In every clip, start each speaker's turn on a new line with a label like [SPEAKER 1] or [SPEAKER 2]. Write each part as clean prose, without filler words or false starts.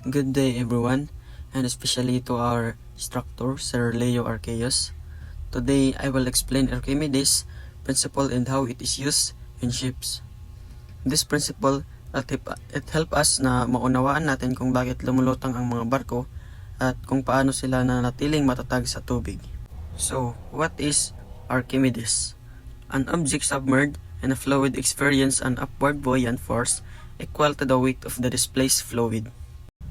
[SPEAKER 1] Good day everyone, and especially to our instructor, Sir Leo Arceus. Today, I will explain Archimedes' principle and how it is used in ships. This principle, it help us na maunawaan natin kung bakit lumulutang ang mga barko at kung paano sila nanatiling matatag sa tubig. So, what is Archimedes? An object submerged in a fluid experience an upward buoyant force equal to the weight of the displaced fluid.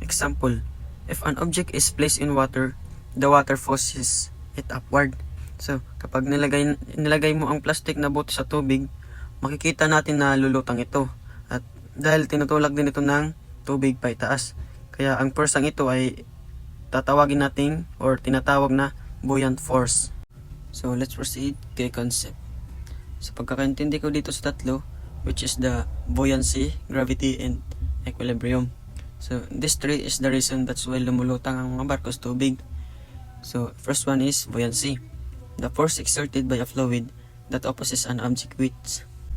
[SPEAKER 1] Example, if an object is placed in water, the water forces it upward. So, kapag nilagay mo ang plastic na bote sa tubig, makikita natin na lulutang ito. At dahil tinutulak din ito ng tubig pa itaas. Kaya ang persang ito ay tatawagin natin or tinatawag na buoyant force. So, let's proceed kay concept. Sa pagkakaintindi ko dito sa tatlo, which is the buoyancy, gravity, and equilibrium. So, this three is the reason that's why lumulutang ang mga barko sa tubig. So, first one is buoyancy. The force exerted by a fluid that opposes an object with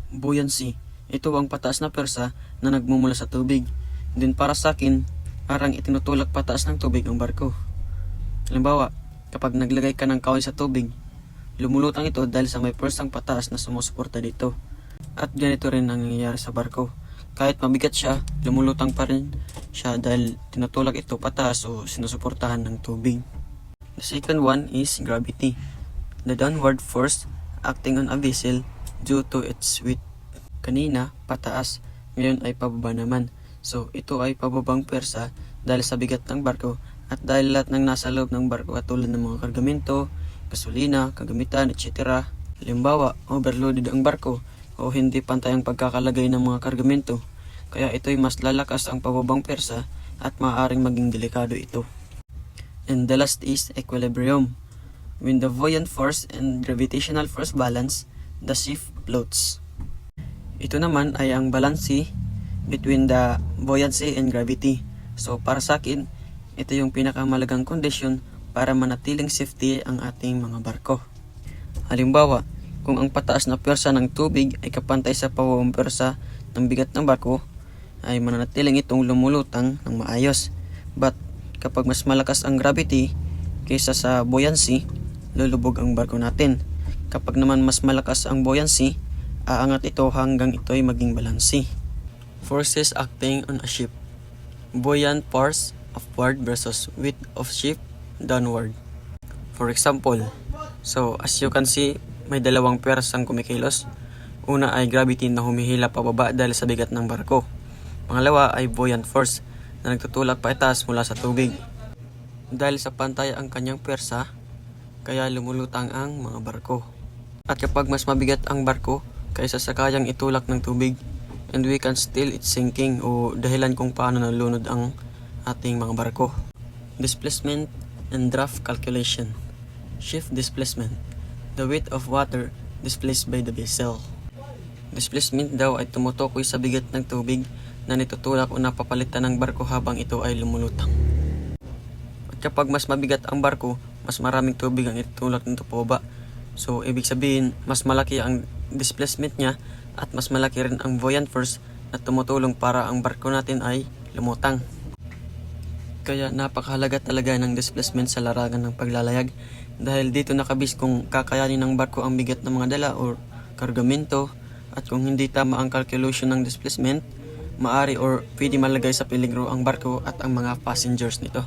[SPEAKER 1] buoyancy. Ito ang pataas na persa na nagmumula sa tubig. Din para sa akin, parang itinutulak pataas ng tubig ang barko. Halimbawa, kapag naglagay ka ng kahoy sa tubig, lumulutang ito dahil sa may persang pataas na sumusuporta dito. At ganito rin ang nangyayari sa barko. Kahit mabigat siya, lumulutang pa rin siya dahil tinutulak ito pataas o sinusuportahan ng tubig. The second one is gravity. The downward force acting on a vessel due to its weight. Kanina, pataas. Ngayon ay pababa naman. So, ito ay pababang persa dahil sa bigat ng barko at dahil lahat ng nasa loob ng barko at tulad ng mga kargamento, gasolina, kagamitan, etc. Halimbawa, overloaded ang barko o hindi pantay ang pagkakalagay ng mga kargamento, kaya ito'y mas lalakas ang pababang persa at maaaring maging delikado ito. And the last is equilibrium. When the buoyant force and gravitational force balance, the ship floats. Ito naman ay ang balanse between the buoyancy and gravity. So para sa akin, ito yung pinakamalagang kondisyon para manatiling safety ang ating mga barko. Halimbawa, kung ang pataas na persa ng tubig ay kapantay sa pababang persa ng bigat ng barko, ay mananatiling itong lumulutang ng maayos. But kapag mas malakas ang gravity kaysa sa buoyancy, lulubog ang barko natin. Kapag naman mas malakas ang buoyancy, aangat ito hanggang ito'y maging balansi. Forces acting on a ship. Buoyant force upward versus weight of ship downward. For example, so as you can see, may dalawang persang kumikilos. Una ay gravity na humihila pababa dahil sa bigat ng barko. Pangalawa ay buoyant force na nagtutulak paitaas mula sa tubig. Dahil sa pantay ang kanyang persa, kaya lumulutang ang mga barko. At kapag mas mabigat ang barko kaysa sa kayang itulak ng tubig, and we can still it sinking o dahilan kung paano nalunod ang ating mga barko. Displacement and draft calculation. Shift displacement. The weight of water displaced by the vessel. Displacement daw ay tumutukoy sa bigat ng tubig na nitutulak o napapalitan ng barko habang ito ay lumulutang. At kapag mas mabigat ang barko, mas maraming tubig ang itutulak nito pababa. So, ibig sabihin, mas malaki ang displacement niya at mas malaki rin ang buoyant force na tumutulong para ang barko natin ay lumutang. Kaya napakahalaga talaga ng displacement sa larangan ng paglalayag dahil dito nakabis kung kakayanin ng barko ang bigat ng mga dala o kargamento at kung hindi tama ang calculation ng displacement, maari or pwede malagay sa peligro ang barko at ang mga passengers nito.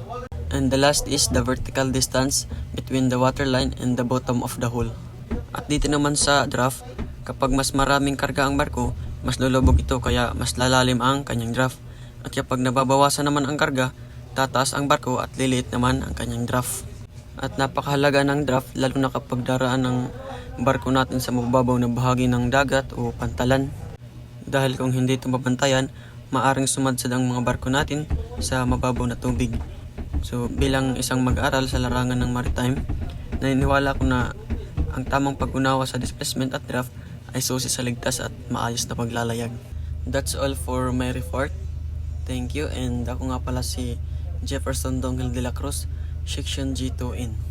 [SPEAKER 1] And the last is the vertical distance between the waterline and the bottom of the hull. At dito naman sa draft, kapag mas maraming karga ang barko, mas lulubog ito kaya mas lalalim ang kanyang draft. At kapag nababawasan naman ang karga, tataas ang barko at liliit naman ang kanyang draft. At napakahalaga ng draft lalo na kapag daraan ng barko natin sa mababaw na bahagi ng dagat o pantalan. Dahil kung hindi ito mabantayan, maaring sumadsad ang mga barko natin sa mababaw na tubig. So bilang isang mag-aaral sa larangan ng maritime, naniniwala ko na ang tamang pag-unawa sa displacement at draft ay susi sa ligtas at maayos na paglalayag. That's all for my report. Thank you, and ako nga pala si Jefferson Donghel de la Cruz, Section G2N.